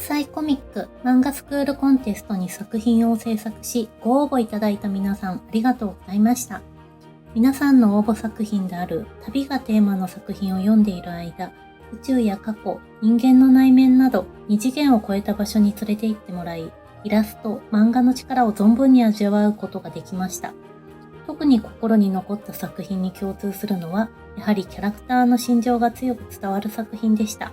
際コミック漫画スクールコンテストに作品を制作しご応募いただいた皆さんありがとうございました。皆さんの応募作品である旅がテーマの作品を読んでいる間、宇宙や過去、人間の内面など二次元を超えた場所に連れて行ってもらい、イラスト、漫画の力を存分に味わうことができました。特に心に残った作品に共通するのは、やはりキャラクターの心情が強く伝わる作品でした。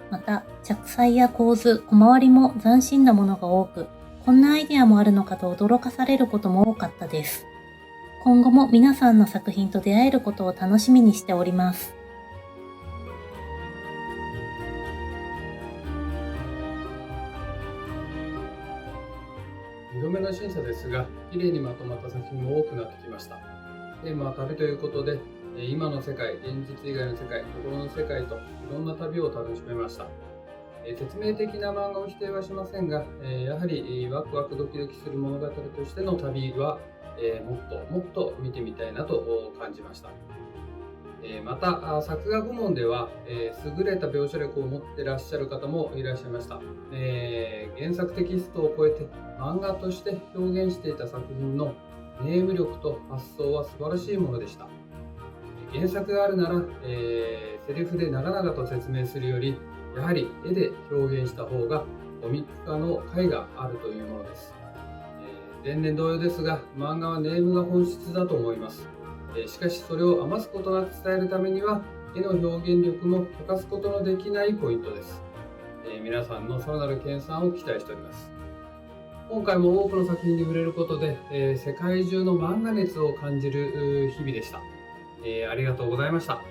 また、着彩や構図、小回りも斬新なものが多く、こんなアイデアもあるのかと驚かされることも多かったです。今後も皆さんの作品と出会えることを楽しみにしております。2度目の審査ですが、綺麗にまとまった作品も多くなってきました。テーマは旅ということで、今の世界、現実以外の世界、心の世界といろんな旅を楽しめました。説明的な漫画を否定はしませんが、やはりワクワクドキドキする物語としての旅は、もっと見てみたいなと感じました。また作画部門では、優れた描写力を持っていらっしゃる方もいらっしゃいました。原作テキストを超えて漫画として表現していた作品のネーム力と発想は素晴らしいものでした。原作があるなら、セリフで長々と説明するよりやはり絵で表現した方がコミック化の甲斐があるというものです。前年同様ですが、漫画はネームが本質だと思います。しかしそれを余すことなく伝えるためには絵の表現力も欠かすことのできないポイントです。皆さんのさらなる研鑽を期待しております。今回も多くの作品に触れることで、世界中の漫画熱を感じる日々でした。ありがとうございました。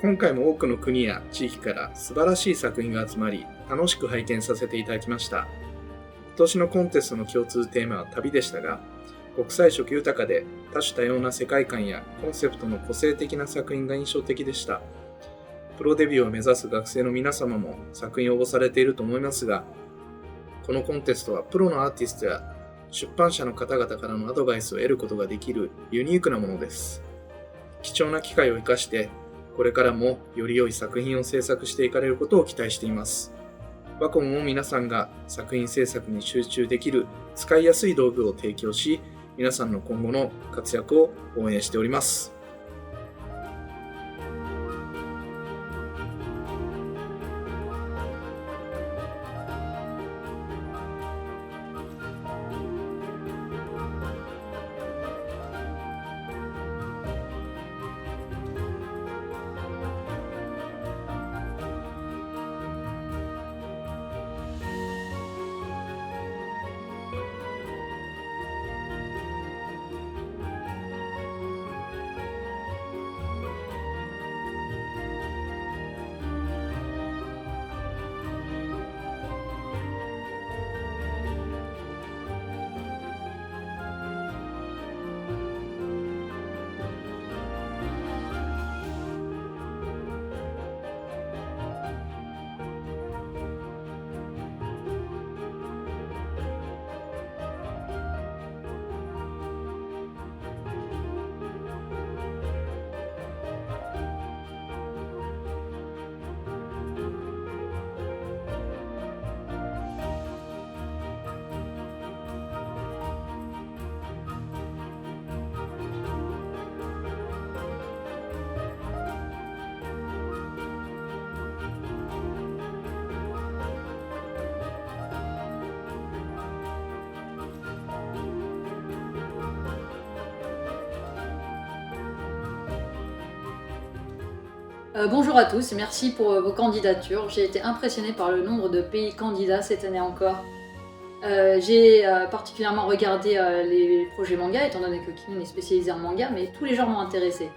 今回も多くの国や地域から素晴らしい作品が集まり、楽しく拝見させていただきました。今年のコンテストの共通テーマは旅でしたが、国際色豊かで多種多様な世界観やコンセプトの個性的な作品が印象的でした。プロデビューを目指す学生の皆様も作品を応募されていると思いますが、このコンテストはプロのアーティストや出版社の方々からのアドバイスを得ることができるユニークなものです。貴重な機会を生かしてこれからもより良い作品を制作していかれることを期待しています。ワコムも皆さんが作品制作に集中できる使いやすい道具を提供し、皆さんの今後の活躍を応援しております。Bonjour à tous, merci pour vos candidatures. J'ai été impressionnée par le nombre de pays candidats cette année encore. J'ai particulièrement regardé les projets manga, étant donné que Kimin est spécialisé en manga, mais tous les genres m'ont intéressée.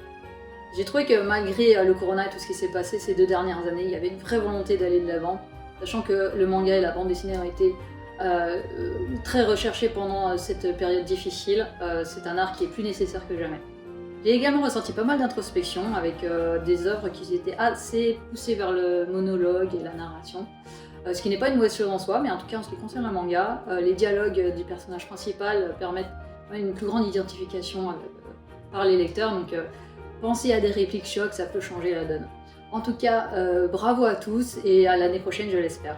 J'ai trouvé que malgré le corona et tout ce qui s'est passé ces 2 dernières années, il y avait une vraie volonté d'aller de l'avant, sachant que le manga et la bande dessinée ont été très recherchés pendant cette période difficile. C'est un art qui est plus nécessaire que jamais. J'ai également ressenti pas mal d'introspection avec des œuvres qui étaient assez poussées vers le monologue et la narration, ce qui n'est pas une mauvaise chose en soi, mais en tout cas en ce qui concerne le manga, les dialogues du personnage principal permettent une plus grande identification par les lecteurs, donc penser à des répliques chocs, ça peut changer la donne. En tout cas, bravo à tous et à l'année prochaine, je l'espère.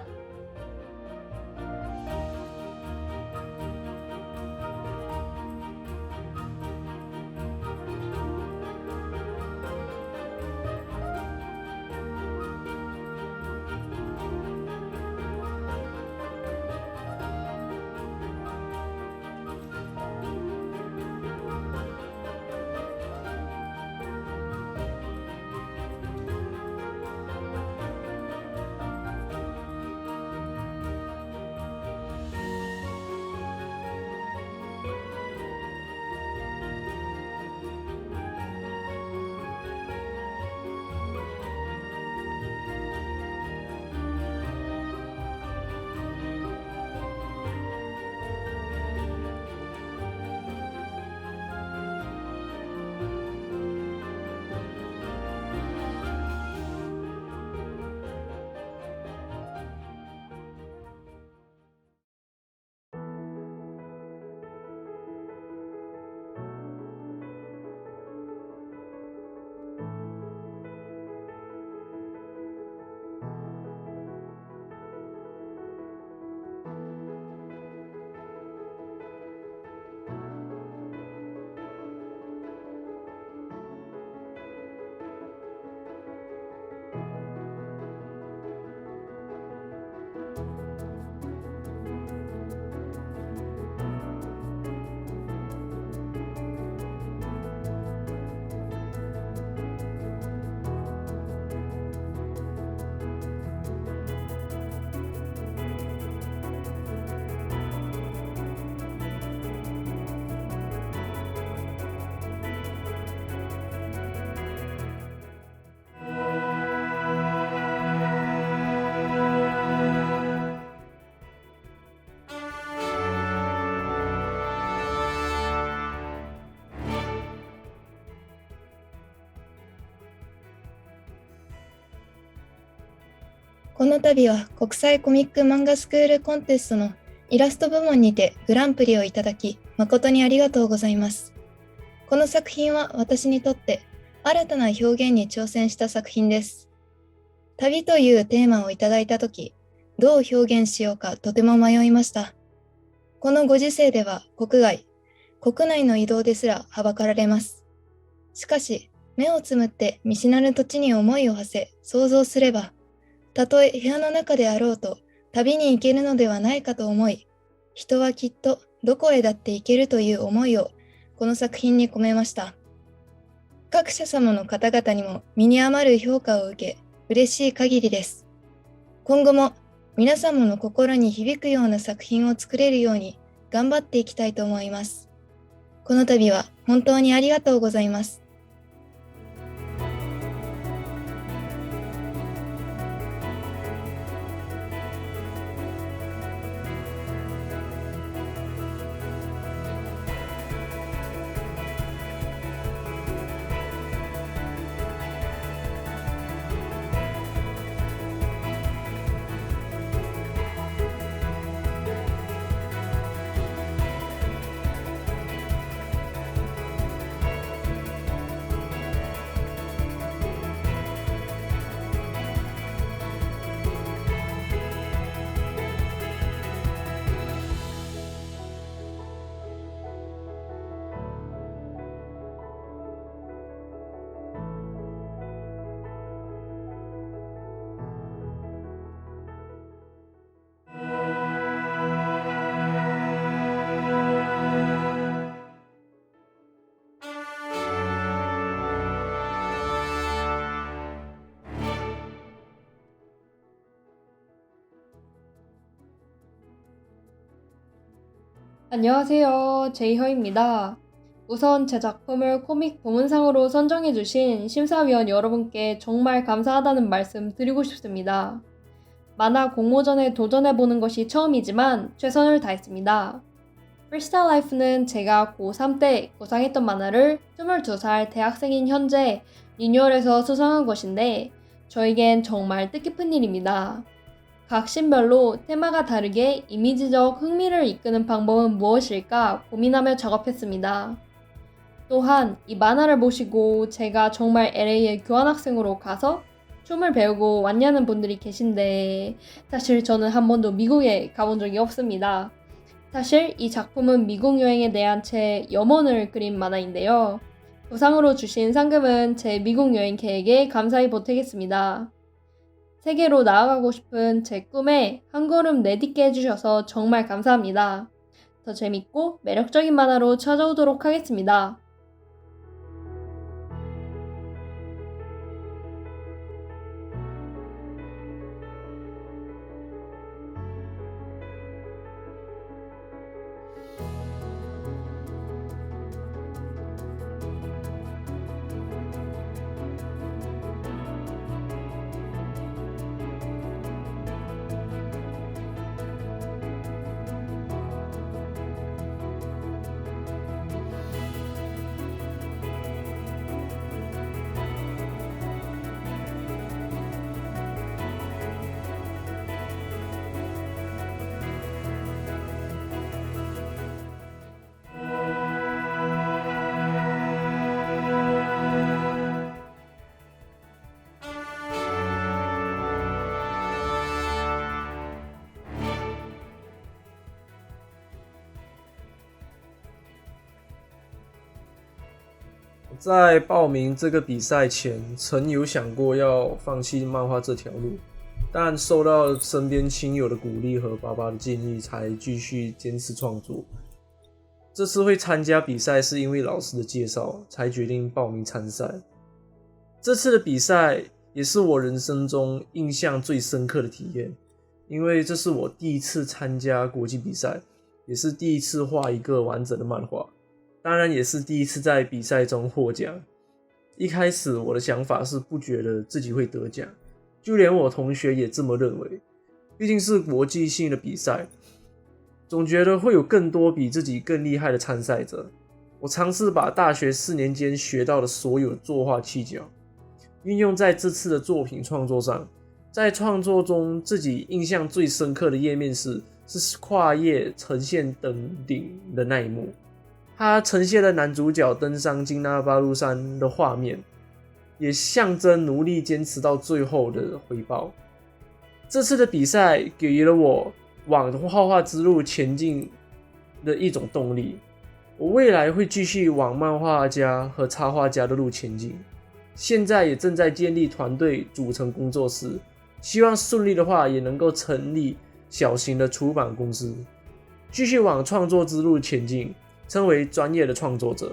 この度は国際コミック漫画スクールコンテストのイラスト部門にてグランプリをいただき、誠にありがとうございます。この作品は私にとって新たな表現に挑戦した作品です。旅というテーマをいただいたとき、どう表現しようかとても迷いました。このご時世では国外、国内の移動ですらはばかられます。しかし、目をつむって見知らぬ土地に思いを馳せ、想像すれば、たとえ部屋の中であろうと旅に行けるのではないかと思い、人はきっとどこへだって行けるという思いをこの作品に込めました。各社様の方々にも身に余る評価を受け、嬉しい限りです。今後も皆様の心に響くような作品を作れるように頑張っていきたいと思います。この度は本当にありがとうございます。안녕하세요. 제이허입니다. 우선 제 작품을 코믹 부문상으로 선정해주신 심사위원 여러분께 정말 감사하다는 말씀 드리고 싶습니다. 만화 공모전에 도전해보는 것이 처음이지만 최선을 다했습니다. 프리스타일 라이프는 제가 고3 때 구상했던 만화를 22살 대학생인 현재 리뉴얼해서 수상한 것인데 저에겐 정말 뜻깊은 일입니다. 각 씬별로 테마가 다르게 이미지적 흥미를 이끄는 방법은 무엇일까 고민하며 작업했습니다. 또한 이 만화를 보시고 제가 정말 LA에 교환학생으로 가서 춤을 배우고 왔냐는 분들이 계신데 사실 저는 한 번도 미국에 가본 적이 없습니다. 사실 이 작품은 미국 여행에 대한 제 염원을 그린 만화인데요. 보상으로 주신 상금은 제 미국 여행 계획에 감사히 보태겠습니다. 세계로 나아가고 싶은 제 꿈에 한 걸음 내딛게 해주셔서 정말 감사합니다. 더 재밌고 매력적인 만화로 찾아오도록 하겠습니다.在报名这个比赛前，曾有想过要放弃漫画这条路，但受到身边亲友的鼓励和爸爸的建议，才继续坚持创作。这次会参加比赛是因为老师的介绍，才决定报名参赛。这次的比赛也是我人生中印象最深刻的体验，因为这是我第一次参加国际比赛，也是第一次画一个完整的漫画。当然也是第一次在比赛中获奖。一开始我的想法是不觉得自己会得奖，就连我同学也这么认为。毕竟是国际性的比赛，总觉得会有更多比自己更厉害的参赛者。我尝试把大学4年间学到的所有作画技巧运用在这次的作品创作上。在创作中，自己印象最深刻的页面是跨页呈现登顶的那一幕。它呈现了男主角登上金纳巴路山的画面，也象征努力坚持到最后的回报。这次的比赛给予了我往画画之路前进的一种动力，我未来会继续往漫画家和插画家的路前进。现在也正在建立团队，组成工作室，希望顺利的话也能够成立小型的出版公司，继续往创作之路前进，成为专业的创作者。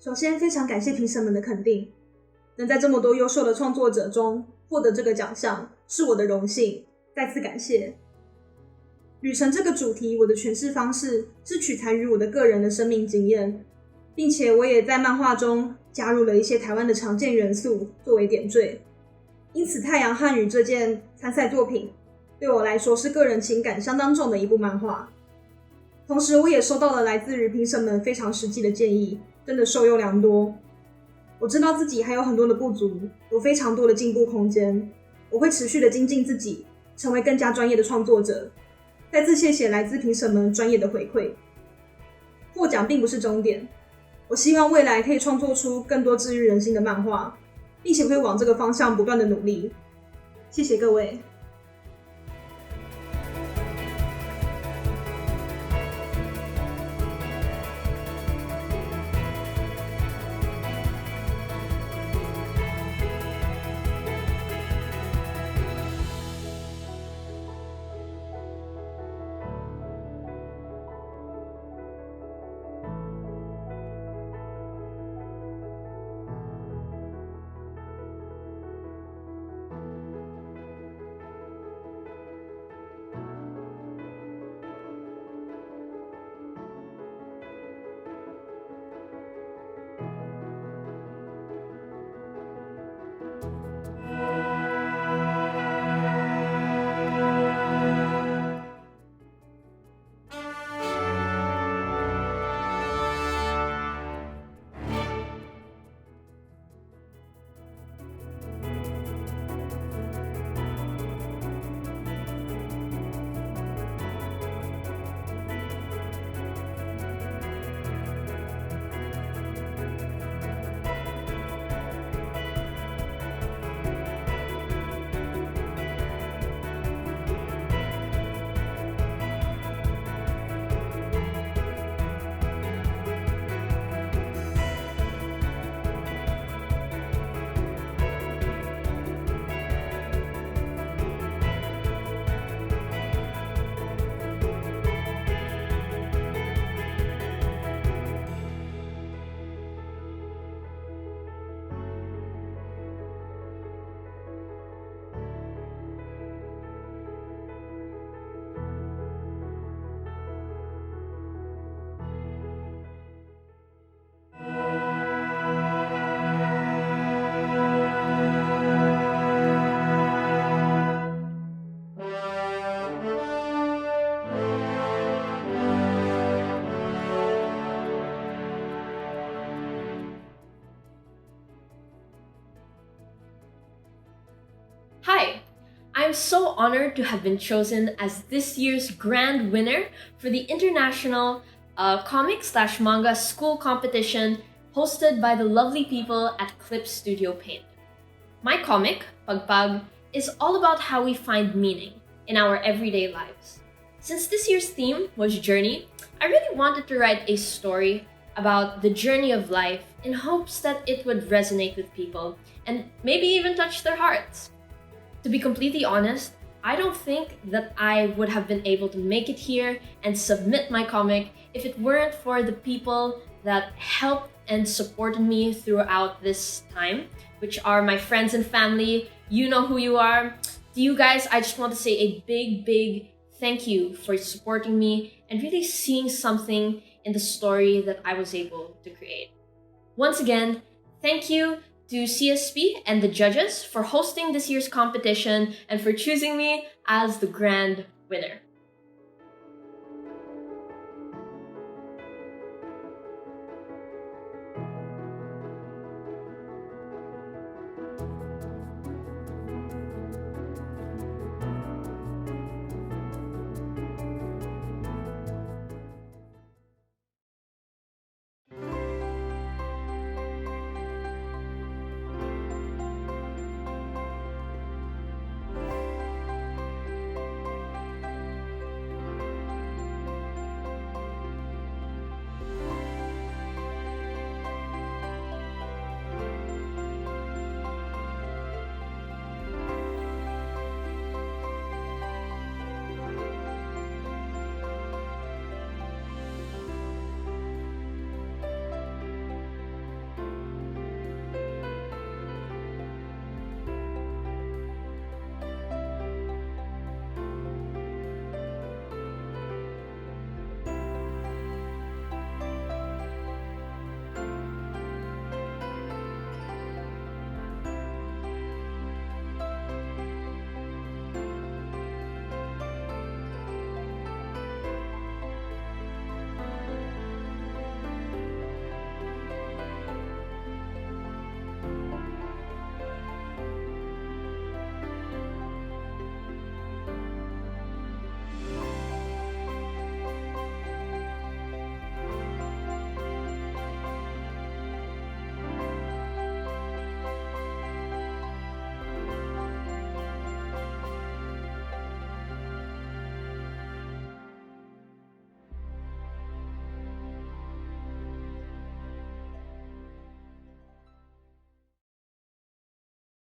首先，非常感谢评审们的肯定，能在这么多优秀的创作者中获得这个奖项，是我的荣幸，再次感谢。旅程这个主题，我的诠释方式是取材于我的个人的生命经验，并且我也在漫画中加入了一些台湾的常见元素作为点缀。因此，《太阳汉语》这件参赛作品对我来说是个人情感相当重的一部漫画。同时，我也收到了来自于评审们非常实际的建议，真的受用良多。我知道自己还有很多的不足，有非常多的进步空间。我会持续的精进自己，成为更加专业的创作者。再次谢谢来自评审们专业的回馈。获奖并不是终点，我希望未来可以创作出更多治愈人心的漫画，并且会往这个方向不断的努力。谢谢各位。I'm so honored to have been chosen as this year's grand winner for the International Comic/Manga School Competition hosted by the lovely people at Clip Studio Paint. My comic, Pagpag, is all about how we find meaning in our everyday lives. Since this year's theme was Journey, I really wanted to write a story about the journey of life in hopes that it would resonate with people and maybe even touch their hearts. To be completely honest, I don't think that I would have been able to make it here and submit my comic if it weren't for the people that helped and supported me throughout this time, which are my friends and family. You know who you are. To you guys, I just want to say a big thank you for supporting me and really seeing something in the story that I was able to create. Once again, thank you to CSP and the judges for hosting this year's competition and for choosing me as the grand winner.